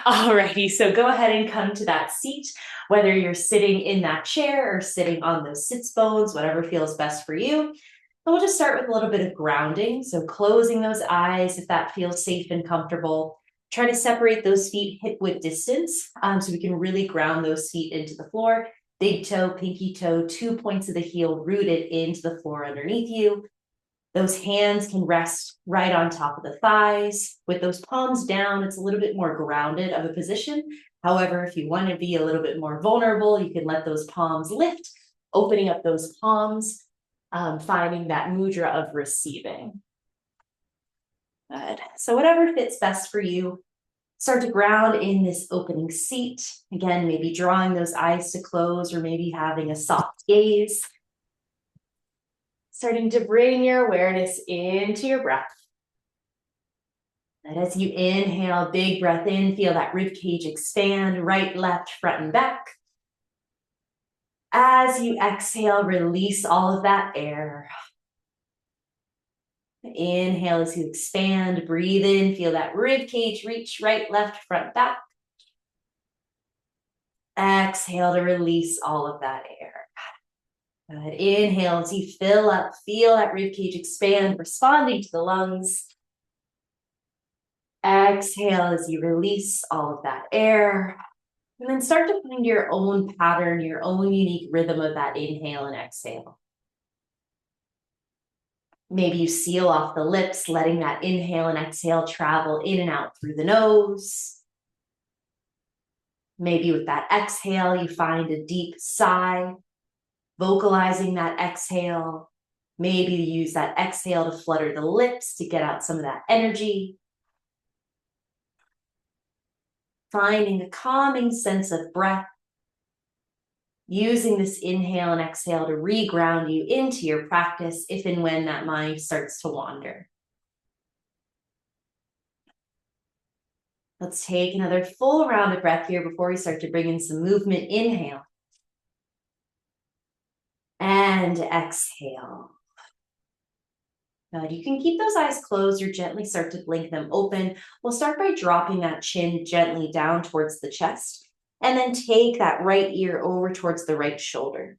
Alrighty, so go ahead and come to that seat, whether you're sitting in that chair or sitting on those sits bones, whatever feels best for you. And we'll just start with a little bit of grounding. So closing those eyes if that feels safe and comfortable. Try to separate those feet hip width distance so we can really ground those feet into the floor. Big toe, pinky toe, 2 points of the heel rooted into the floor underneath you. Those hands can rest right on top of the thighs. With those palms down, it's a little bit more grounded of a position. However, if you want to be a little bit more vulnerable, you can let those palms lift, opening up those palms, finding that mudra of receiving. Good. So whatever fits best for you, start to ground in this opening seat. Again, maybe drawing those eyes to close or maybe having a soft gaze. Starting to bring your awareness into your breath. And as you inhale, big breath in, feel that rib cage expand, right, left, front, and back. As you exhale, release all of that air. Inhale as you expand, breathe in, feel that rib cage reach, right, left, front, back. Exhale to release all of that air. Good. Inhale as you fill up, feel that rib cage expand, responding to the lungs. Exhale as you release all of that air. And then start to find your own pattern, your own unique rhythm of that inhale and exhale. Maybe you seal off the lips, letting that inhale and exhale travel in and out through the nose. Maybe with that exhale, you find a deep sigh, vocalizing that exhale. Maybe you use that exhale to flutter the lips to get out some of that energy. Finding a calming sense of breath. Using this inhale and exhale to reground you into your practice if and when that mind starts to wander. Let's take another full round of breath here before we start to bring in some movement. Inhale. And exhale. Now you can keep those eyes closed or gently start to blink them open. We'll start by dropping that chin gently down towards the chest, and then take that right ear over towards the right shoulder.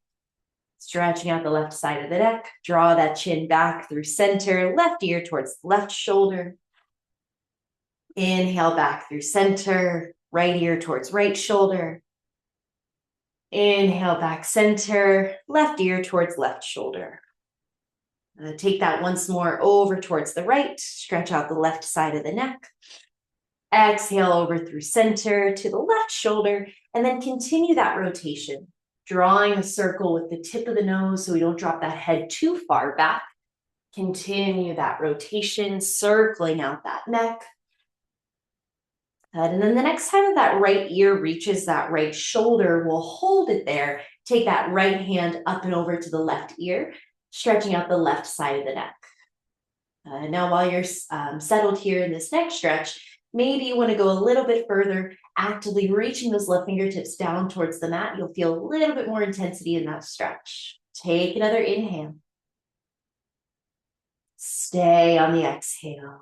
Stretching out the left side of the neck, draw that chin back through center, left ear towards the left shoulder. Inhale back through center, right ear towards right shoulder. Inhale back center, left ear towards left shoulder. Take that once more over towards the right, stretch out the left side of the neck. Exhale over through center to the left shoulder, and then continue that rotation, drawing a circle with the tip of the nose so we don't drop that head too far back. Continue that rotation, circling out that neck. And then the next time that right ear reaches that right shoulder, we'll hold it there. Take that right hand up and over to the left ear, stretching out the left side of the neck. Now, while you're settled here in this neck stretch, maybe you want to go a little bit further, actively reaching those left fingertips down towards the mat. You'll feel a little bit more intensity in that stretch. Take another inhale. Stay on the exhale.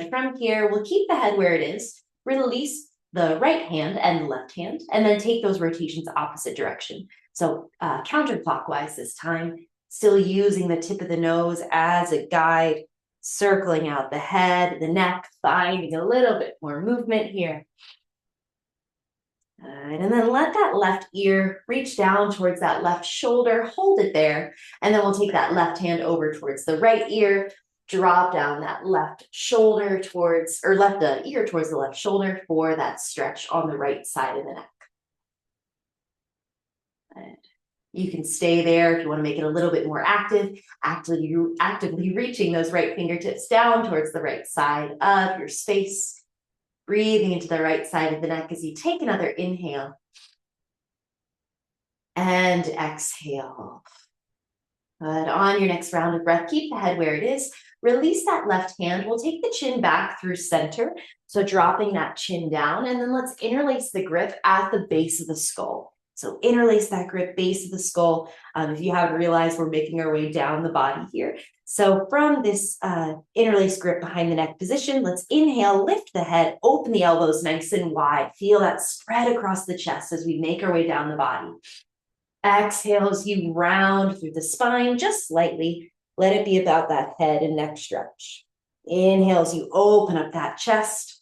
From here, we'll keep the head where it is, release the right hand and the left hand, and then take those rotations opposite direction. So counterclockwise this time, still using the tip of the nose as a guide, circling out the head, the neck, finding a little bit more movement here. And then let that left ear reach down towards that left shoulder, hold it there, and then we'll take that left hand over towards the right ear, drop down that left shoulder towards, or left ear towards the left shoulder for that stretch on the right side of the neck. And you can stay there if you want to make it a little bit more active, actively reaching those right fingertips down towards the right side of your space, breathing into the right side of the neck as you take another inhale and exhale. But on your next round of breath, keep the head where it is. Release that left hand. We'll take the chin back through center. So dropping that chin down, and then let's interlace the grip at the base of the skull. So interlace that grip, base of the skull. If you haven't realized, we're making our way down the body here. So from this interlace grip behind the neck position, let's inhale, lift the head, open the elbows nice and wide. Feel that spread across the chest as we make our way down the body. Exhale as you round through the spine just slightly. Let it be about that head and neck stretch. Inhale as you open up that chest.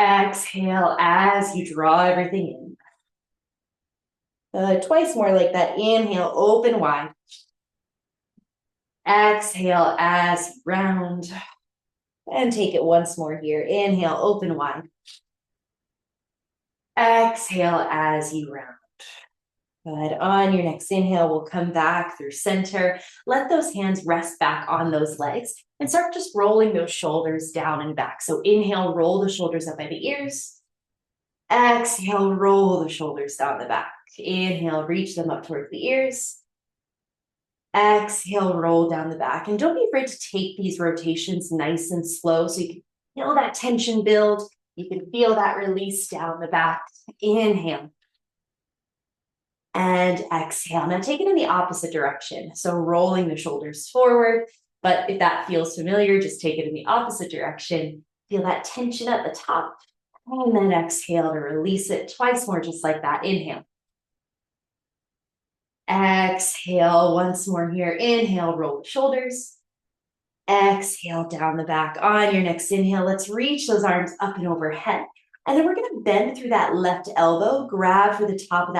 Exhale as you draw everything in. Twice more like that. Inhale, open wide. Exhale as you round. And take it once more here. Inhale, open wide. Exhale as you round. Good. On your next inhale, we'll come back through center. Let those hands rest back on those legs and start just rolling those shoulders down and back. So inhale, roll the shoulders up by the ears. Exhale, roll the shoulders down the back. Inhale, reach them up towards the ears. Exhale, roll down the back. And don't be afraid to take these rotations nice and slow so you can feel that tension build. You can feel that release down the back. Inhale. And exhale. Now take it in the opposite direction. So rolling the shoulders forward. But if that feels familiar, just take it in the opposite direction. Feel that tension at the top. And then exhale to release it twice more, just like that. Inhale. Exhale once more here. Inhale, roll the shoulders. Exhale down the back. On your next inhale, let's reach those arms up and overhead. And then we're going to bend through that left elbow, grab for the top of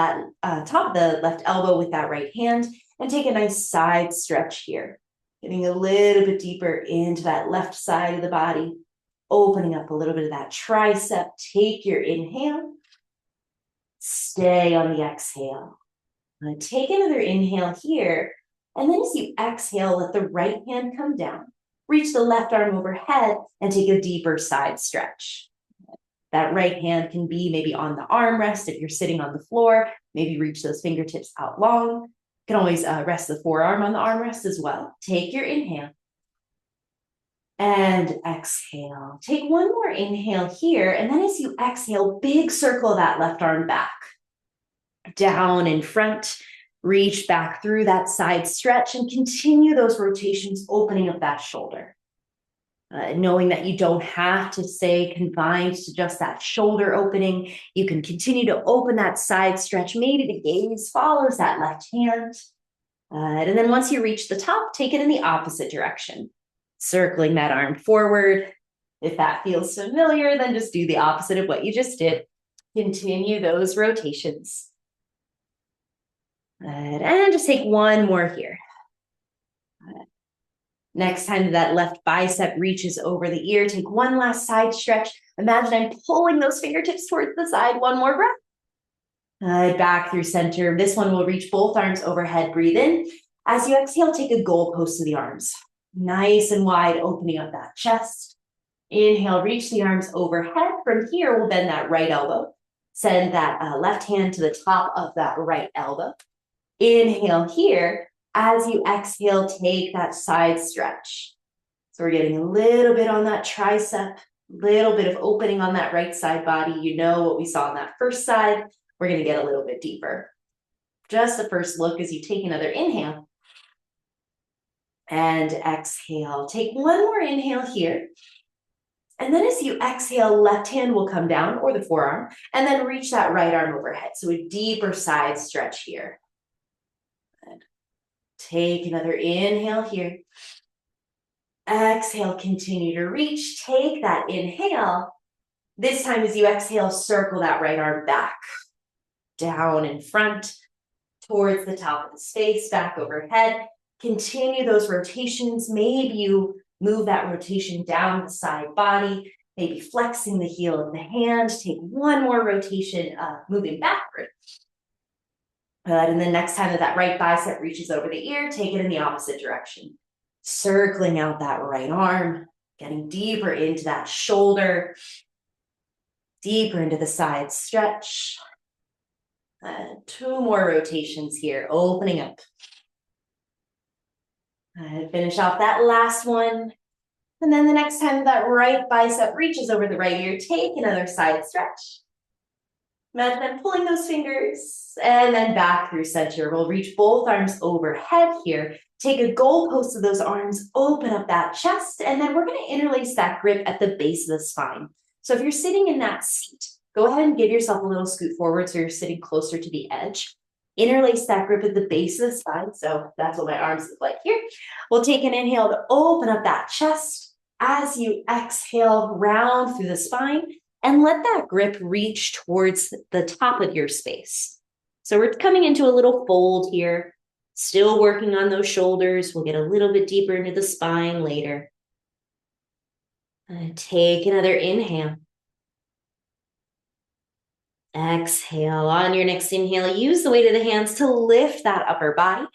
the left elbow with that right hand, and take a nice side stretch here. Getting a little bit deeper into that left side of the body, opening up a little bit of that tricep. Take your inhale. Stay on the exhale. Take another inhale here. And then as you exhale, let the right hand come down. Reach the left arm overhead and take a deeper side stretch. That right hand can be maybe on the armrest if you're sitting on the floor. Maybe reach those fingertips out long. You can always rest the forearm on the armrest as well. Take your inhale. And exhale. Take one more inhale here. And then as you exhale, big circle that left arm back. Down in front. Reach back through that side stretch and continue those rotations, opening up that shoulder. Knowing that you don't have to stay confined to just that shoulder opening. You can continue to open that side stretch. Maybe the gaze follows that left hand. And then once you reach the top, take it in the opposite direction. Circling that arm forward. If that feels familiar, then just do the opposite of what you just did. Continue those rotations. And just take one more here. Next time that left bicep reaches over the ear, take one last side stretch. Imagine I'm pulling those fingertips towards the side. One more breath. Back through center. This one will reach both arms overhead. Breathe in. As you exhale, take a goalpost to the arms. Nice and wide, opening up that chest. Inhale, reach the arms overhead. From here, we'll bend that right elbow. Send that left hand to the top of that right elbow. Inhale here. As you exhale, take that side stretch. So we're getting a little bit on that tricep, little bit of opening on that right side body. You know what we saw on that first side. We're going to get a little bit deeper. Just a first look as you take another inhale. And exhale. Take one more inhale here. And then as you exhale, left hand will come down, or the forearm, and then reach that right arm overhead. So a deeper side stretch here. Take another inhale here. Exhale, continue to reach. Take that inhale. This time as you exhale, circle that right arm back. Down in front, towards the top of the space, back overhead. Continue those rotations. Maybe you move that rotation down the side body, maybe flexing the heel of the hand. Take one more rotation, moving backward. And then next time that right bicep reaches over the ear, take it in the opposite direction. Circling out that right arm, getting deeper into that shoulder, deeper into the side stretch. Two more rotations here, opening up. Finish off that last one. And then the next time that right bicep reaches over the right ear, take another side stretch. Imagine I'm pulling those fingers and then back through center. We'll reach both arms overhead here. Take a goalpost of those arms, open up that chest, and then we're going to interlace that grip at the base of the spine. So if you're sitting in that seat, go ahead and give yourself a little scoot forward so you're sitting closer to the edge. Interlace that grip at the base of the spine. So that's what my arms look like here. We'll take an inhale to open up that chest. As you exhale, round through the spine and let that grip reach towards the top of your space. So we're coming into a little fold here. Still working on those shoulders. We'll get a little bit deeper into the spine later. And take another inhale. Exhale. On your next inhale, use the weight of the hands to lift that upper body.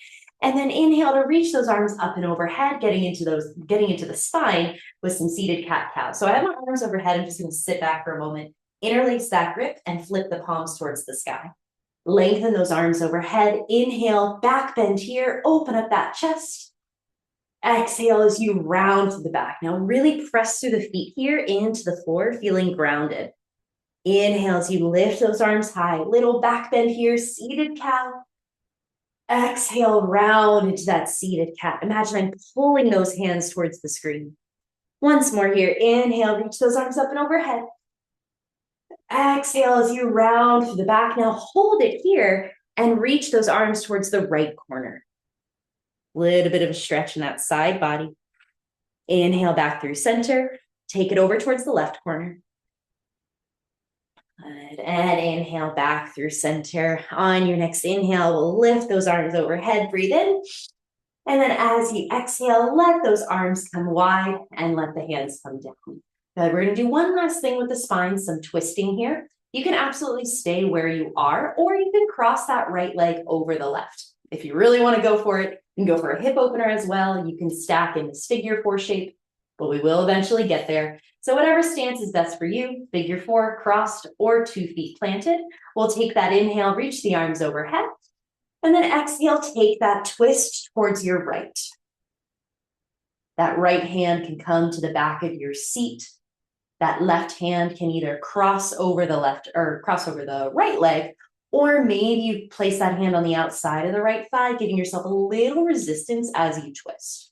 And then inhale to reach those arms up and overhead, getting into the spine with some seated cat-cow. So I have my arms overhead. I'm just going to sit back for a moment, interlace that grip, and flip the palms towards the sky. Lengthen those arms overhead. Inhale, back bend here. Open up that chest. Exhale as you round to the back. Now really press through the feet here into the floor, feeling grounded. Inhale as you lift those arms high. Little back bend here, seated cow. Exhale, round into that seated cat. Imagine I'm pulling those hands towards the screen. Once more here. Inhale, reach those arms up and overhead. Exhale as you round through the back. Now hold it here and reach those arms towards the right corner. Little bit of a stretch in that side body. Inhale back through center. Take it over towards the left corner. Good. And inhale back through center. On your next inhale, we'll lift those arms overhead. Breathe in. And then as you exhale, let those arms come wide and let the hands come down. Good. We're going to do one last thing with the spine, some twisting here. You can absolutely stay where you are, or you can cross that right leg over the left. If you really want to go for it, you can go for a hip opener as well. You can stack in this figure four shape, but we will eventually get there. So whatever stance is best for you, figure four, crossed, or 2 feet planted. We'll take that inhale, reach the arms overhead, and then exhale, take that twist towards your right. That right hand can come to the back of your seat. That left hand can either cross over the left or cross over the right leg, or maybe you place that hand on the outside of the right thigh, giving yourself a little resistance as you twist.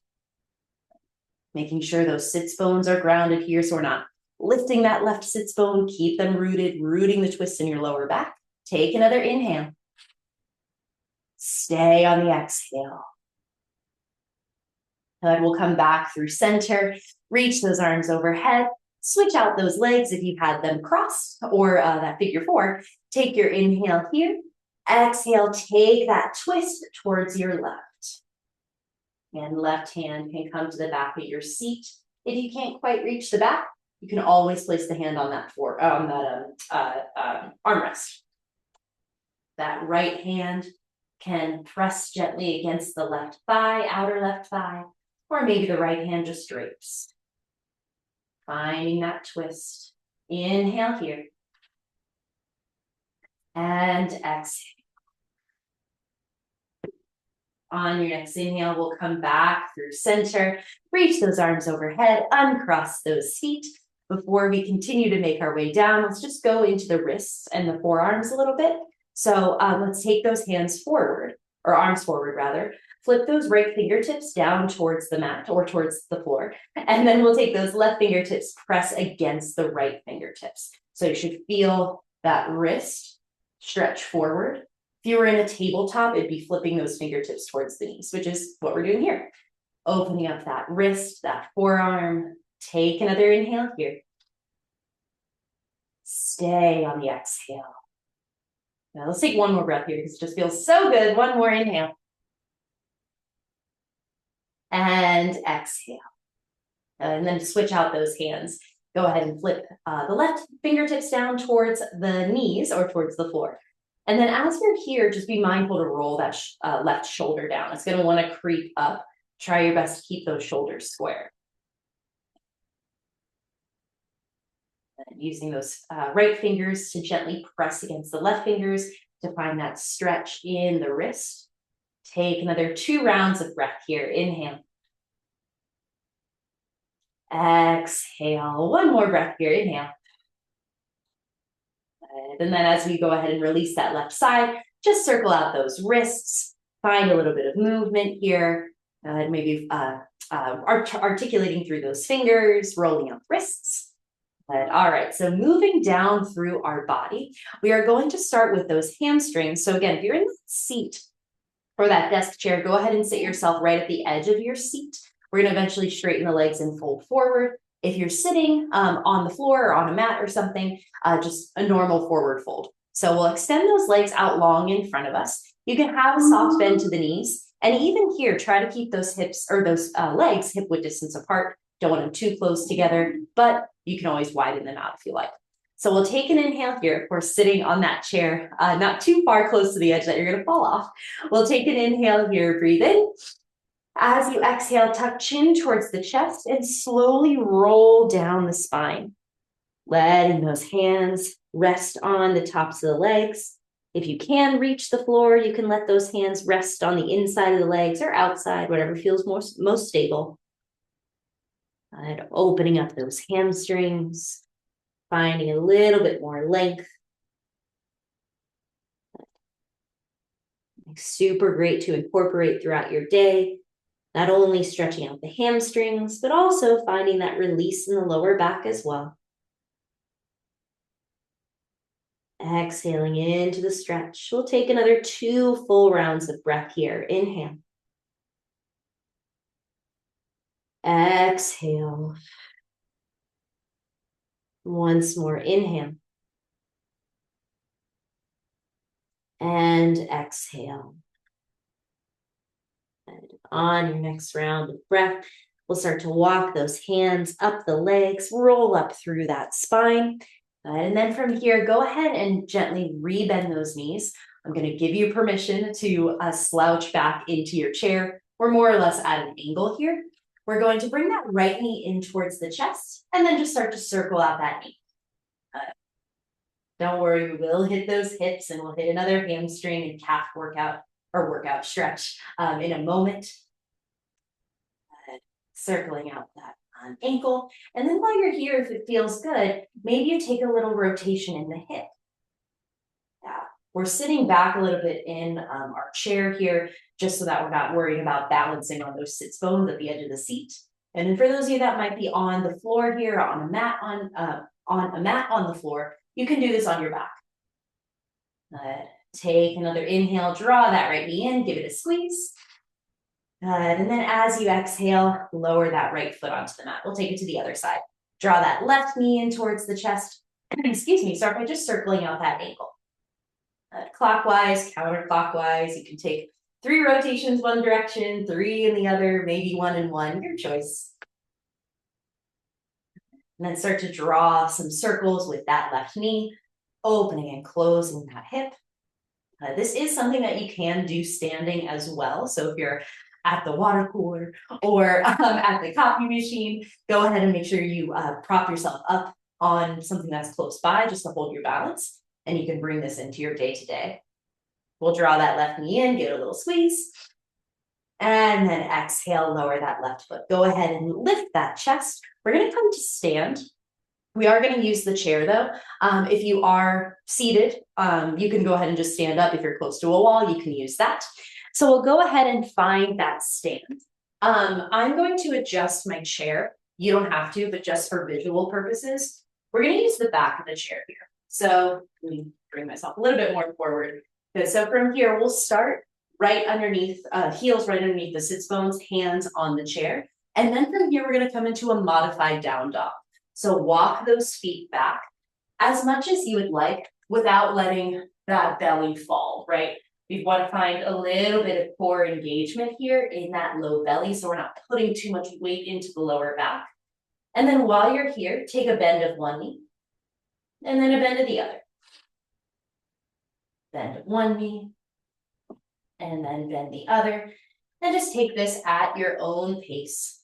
Making sure those sits bones are grounded here so we're not lifting that left sits bone. Keep them rooted, rooting the twist in your lower back. Take another inhale. Stay on the exhale. And we'll come back through center, reach those arms overhead. Switch out those legs if you've had them crossed or that figure four. Take your inhale here. Exhale, take that twist towards your left. And left hand can come to the back of your seat. If you can't quite reach the back, you can always place the hand on that armrest. That right hand can press gently against the left thigh, outer left thigh, or maybe the right hand just drapes. Finding that twist. Inhale here. And exhale. On your next inhale, we'll come back through center. Reach those arms overhead. Uncross those feet. Before we continue to make our way down, let's just go into the wrists and the forearms a little bit. So let's take those hands forward, or arms forward rather. Flip those right fingertips down towards the mat or towards the floor. And then we'll take those left fingertips, press against the right fingertips. So you should feel that wrist stretch forward. If you were in a tabletop, it'd be flipping those fingertips towards the knees, which is what we're doing here. Opening up that wrist, that forearm. Take another inhale here. Stay on the exhale. Now let's take one more breath here because it just feels so good. One more inhale. And exhale. And then switch out those hands. Go ahead and flip the left fingertips down towards the knees or towards the floor. And then as you're here, just be mindful to roll that left shoulder down. It's going to want to creep up. Try your best to keep those shoulders square. And using those right fingers to gently press against the left fingers to find that stretch in the wrist. Take another 2 rounds of breath here. Inhale. Exhale. One more breath here. Inhale. And then as we go ahead and release that left side, just circle out those wrists. Find a little bit of movement here. Maybe articulating through those fingers, rolling up wrists. Good. All right, so moving down through our body, we are going to start with those hamstrings. So again, if you're in that seat or that desk chair, go ahead and sit yourself right at the edge of your seat. We're going to eventually straighten the legs and fold forward. If you're sitting on the floor or on a mat or something, just a normal forward fold. So we'll extend those legs out long in front of us. You can have a soft bend to the knees. And even here, try to keep those hips or those legs hip width distance apart. Don't want them too close together, but you can always widen them out if you like. So we'll take an inhale here. We're sitting on that chair, not too far close to the edge that you're going to fall off. We'll take an inhale here, breathe in. As you exhale, tuck chin towards the chest and slowly roll down the spine. Letting those hands rest on the tops of the legs. If you can reach the floor, you can let those hands rest on the inside of the legs or outside, whatever feels most stable. And opening up those hamstrings, finding a little bit more length. Super great to incorporate throughout your day. Not only stretching out the hamstrings, but also finding that release in the lower back as well. Exhaling into the stretch. We'll take another 2 full rounds of breath here. Inhale. Exhale. Once more, inhale. And exhale. And on your next round of breath, we'll start to walk those hands up the legs, roll up through that spine. And then from here, go ahead and gently rebend those knees. I'm going to give you permission to slouch back into your chair. We're more or less at an angle here. We're going to bring that right knee in towards the chest and then just start to circle out that knee. Don't worry, we will hit those hips and we'll hit another hamstring and calf workout stretch in a moment. Circling out that ankle. And then while you're here, if it feels good, maybe you take a little rotation in the hip. Yeah, we're sitting back a little bit in our chair here, just so that we're not worried about balancing on those sits bones at the edge of the seat. And then for those of you that might be on the floor here, on a mat on the floor, you can do this on your back. Take another inhale, draw that right knee in, give it a squeeze. And then as you exhale, lower that right foot onto the mat. We'll take it to the other side. Draw that left knee in towards the chest. Excuse me, start by just circling out that ankle. Clockwise, counterclockwise. You can take 3 rotations one direction, 3 in the other, maybe 1 and 1, your choice. And then start to draw some circles with that left knee, opening and closing that hip. This is something that you can do standing as well. So if you're at the water cooler or at the coffee machine, go ahead and make sure you prop yourself up on something that's close by just to hold your balance. And you can bring this into your day-to-day. We'll draw that left knee in, give it a little squeeze. And then exhale, lower that left foot. Go ahead and lift that chest. We're going to come to stand. We are going to use the chair though. If you are seated, you can go ahead and just stand up. If you're close to a wall, you can use that. So we'll go ahead and find that stand. I'm going to adjust my chair. You don't have to, but just for visual purposes, we're going to use the back of the chair here. So let me bring myself a little bit more forward. Good. So from here, we'll start right underneath, heels right underneath the sits bones, hands on the chair. And then from here, we're going to come into a modified down dog. So walk those feet back as much as you would like without letting that belly fall, right? We want to find a little bit of core engagement here in that low belly, so we're not putting too much weight into the lower back. And then while you're here, take a bend of one knee, and then a bend of the other. Bend of one knee, and then bend the other. And just take this at your own pace.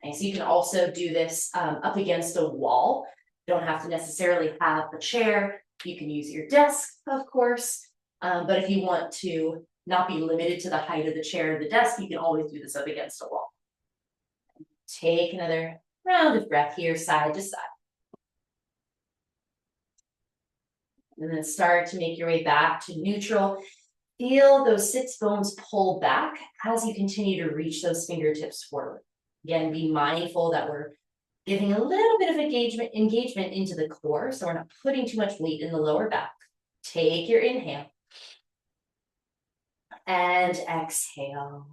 Nice. You can also do this up against a wall. You don't have to necessarily have a chair. You can use your desk, of course. But if you want to not be limited to the height of the chair or the desk, you can always do this up against a wall. Take another round of breath here, side to side. And then start to make your way back to neutral. Feel those sits bones pull back as you continue to reach those fingertips forward. Again, be mindful that we're giving a little bit of engagement into the core, so we're not putting too much weight in the lower back. Take your inhale and exhale.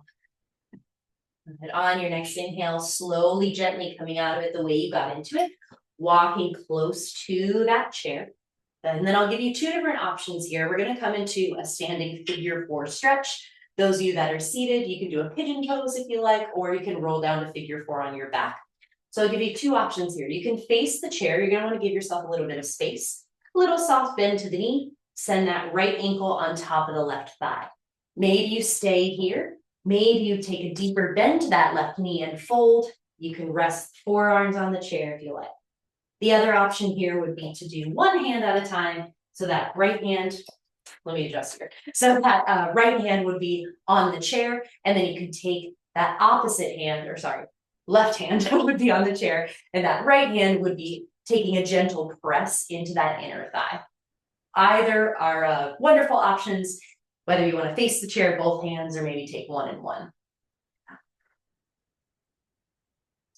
And on your next inhale, slowly, gently coming out of it the way you got into it, walking close to that chair. And then I'll give you two different options here. We're going to come into a standing figure 4 stretch. Those of you that are seated, you can do a pigeon pose if you like, or you can roll down to figure 4 on your back. So I'll give you two options here. You can face the chair. You're going to want to give yourself a little bit of space. A little soft bend to the knee. Send that right ankle on top of the left thigh. Maybe you stay here. Maybe you take a deeper bend to that left knee and fold. You can rest forearms on the chair if you like. The other option here would be to do one hand at a time. So that right hand, let me adjust here. So that right hand would be on the chair, and then you can take that opposite hand, or sorry, left hand would be on the chair, and that right hand would be taking a gentle press into that inner thigh. Either are wonderful options, whether you want to face the chair, both hands, or maybe take one and one.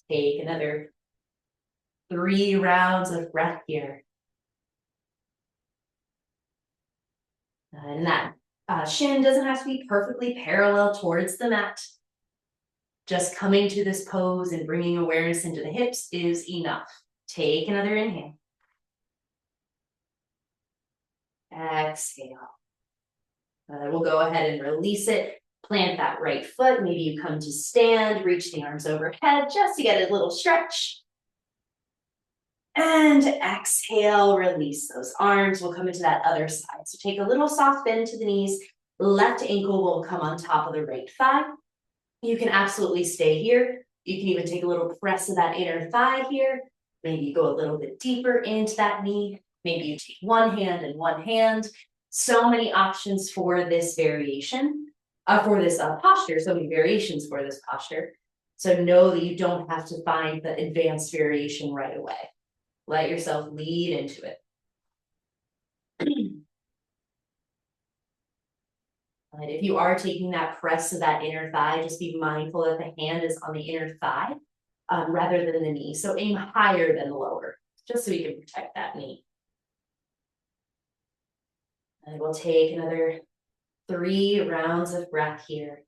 Take another 3 rounds of breath here. And that shin doesn't have to be perfectly parallel towards the mat. Just coming to this pose and bringing awareness into the hips is enough. Take another inhale. Exhale. We'll go ahead and release it. Plant that right foot. Maybe you come to stand, reach the arms overhead just to get a little stretch. And exhale, release those arms. We'll come into that other side. So take a little soft bend to the knees. Left ankle will come on top of the right thigh. You can absolutely stay here. You can even take a little press of that inner thigh here. Maybe you go a little bit deeper into that knee. Maybe you take one hand and one hand. So many options for this variation, for this posture, so many variations for this posture. So know that you don't have to find the advanced variation right away. Let yourself lead into it. And if you are taking that press of that inner thigh, just be mindful that the hand is on the inner thigh rather than the knee. So aim higher than lower, just so you can protect that knee. And we'll take another 3 rounds of breath here.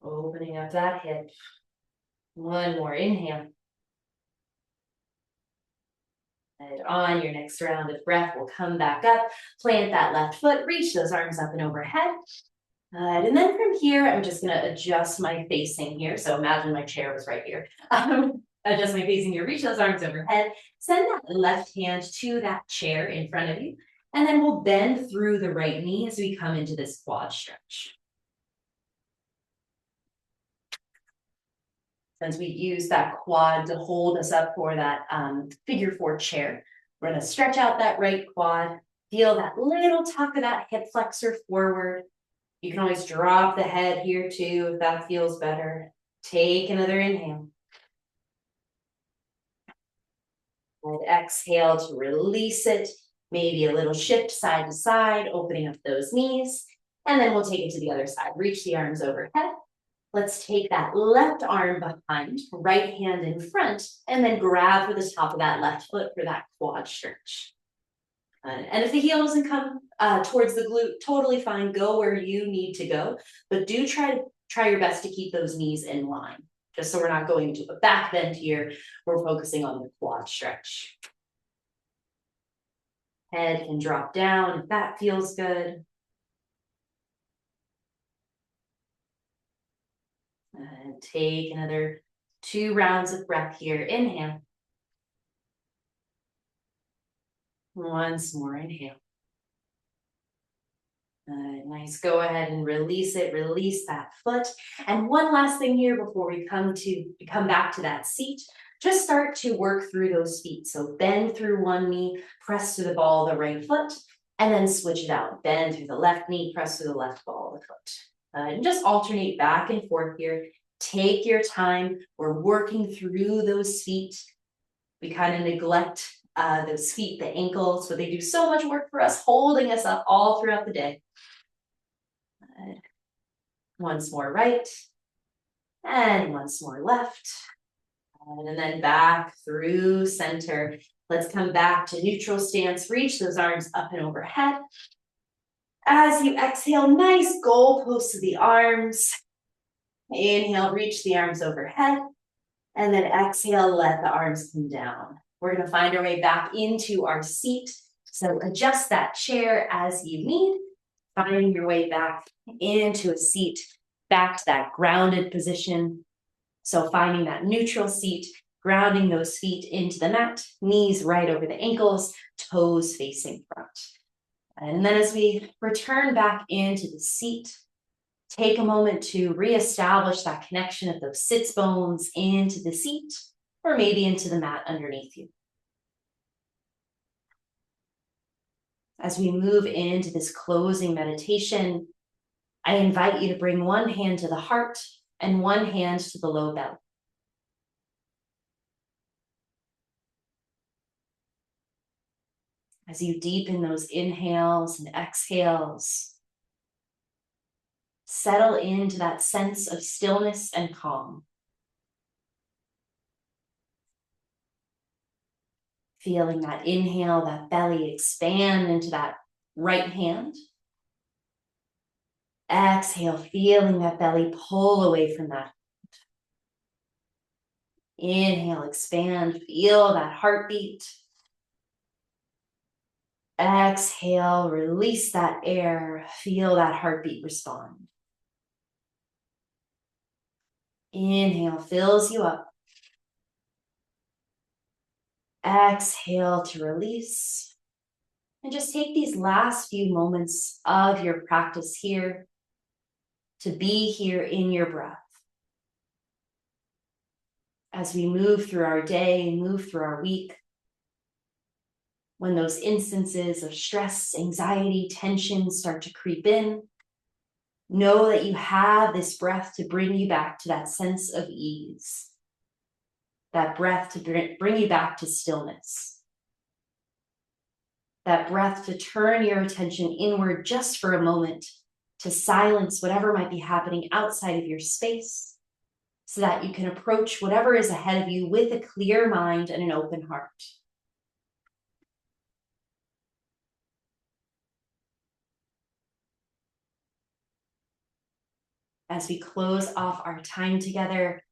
Opening up that hip. One more inhale. And on your next round of breath, we'll come back up, plant that left foot, reach those arms up and overhead. And then from here, I'm just going to adjust my facing here. So imagine my chair was right here. Adjust my facing here, reach those arms overhead, send that left hand to that chair in front of you, and then we'll bend through the right knee as we come into this quad stretch. Since we use that quad to hold us up for that figure 4 chair, we're going to stretch out that right quad, feel that little tuck of that hip flexor forward. You can always drop the head here too if that feels better. Take another inhale. And exhale to release it. Maybe a little shift side to side, opening up those knees. And then we'll take it to the other side. Reach the arms overhead. Let's take that left arm behind, right hand in front, and then grab for the top of that left foot for that quad stretch. And if the heel doesn't come towards the glute, totally fine. Go where you need to go. But do try your best to keep those knees in line. Just so we're not going into a back bend here, we're focusing on the quad stretch. Head can drop down if that feels good. And take another 2 rounds of breath here. Inhale. Once more, inhale. Nice, go ahead and release it, release that foot. And one last thing here before we come back to that seat, just start to work through those feet. So bend through one knee, press to the ball of the right foot, and then switch it out. Bend through the left knee, press to the left ball of the foot. And just alternate back and forth here. Take your time. We're working through those feet. We kind of neglect those feet, the ankles, but they do so much work for us, holding us up all throughout the day. Good. Once more right, and once more left. And then back through center. Let's come back to neutral stance. Reach those arms up and overhead. As you exhale, nice goalposts of the arms. Inhale, reach the arms overhead. And then exhale, let the arms come down. We're going to find our way back into our seat. So adjust that chair as you need. Find your way back into a seat, back to that grounded position. So finding that neutral seat, grounding those feet into the mat, knees right over the ankles, toes facing front. And then as we return back into the seat, take a moment to reestablish that connection of those sits bones into the seat, or maybe into the mat underneath you. As we move into this closing meditation, I invite you to bring one hand to the heart and one hand to the low belly. As you deepen those inhales and exhales, settle into that sense of stillness and calm. Feeling that inhale, that belly expand into that right hand. Exhale, feeling that belly pull away from that. Inhale, expand, feel that heartbeat. Exhale, release that air, feel that heartbeat respond. Inhale, fills you up. Exhale to release. And just take these last few moments of your practice here to be here in your breath. As we move through our day, move through our week, when those instances of stress, anxiety, tension start to creep in, know that you have this breath to bring you back to that sense of ease, that breath to bring you back to stillness, that breath to turn your attention inward just for a moment, to silence whatever might be happening outside of your space, so that you can approach whatever is ahead of you with a clear mind and an open heart. As we close off our time together,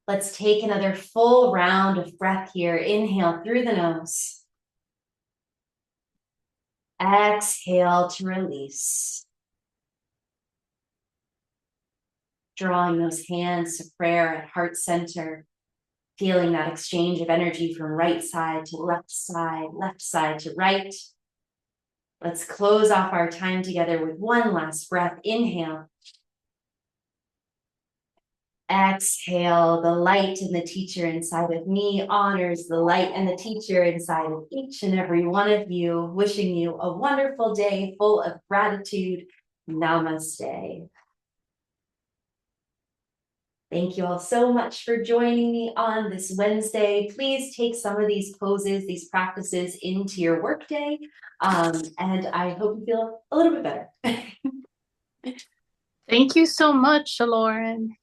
let's take another full round of breath here. Inhale through the nose. Exhale to release. Drawing those hands to prayer at heart center, feeling that exchange of energy from right side to left side to right. Let's close off our time together with one last breath. Inhale. Exhale, the light and the teacher inside of me honors the light and the teacher inside of each and every one of you, wishing you a wonderful day full of gratitude. Namaste. Thank you all so much for joining me on this Wednesday. Please take some of these poses, these practices into your workday, and I hope you feel a little bit better. Thank you so much, Lauren.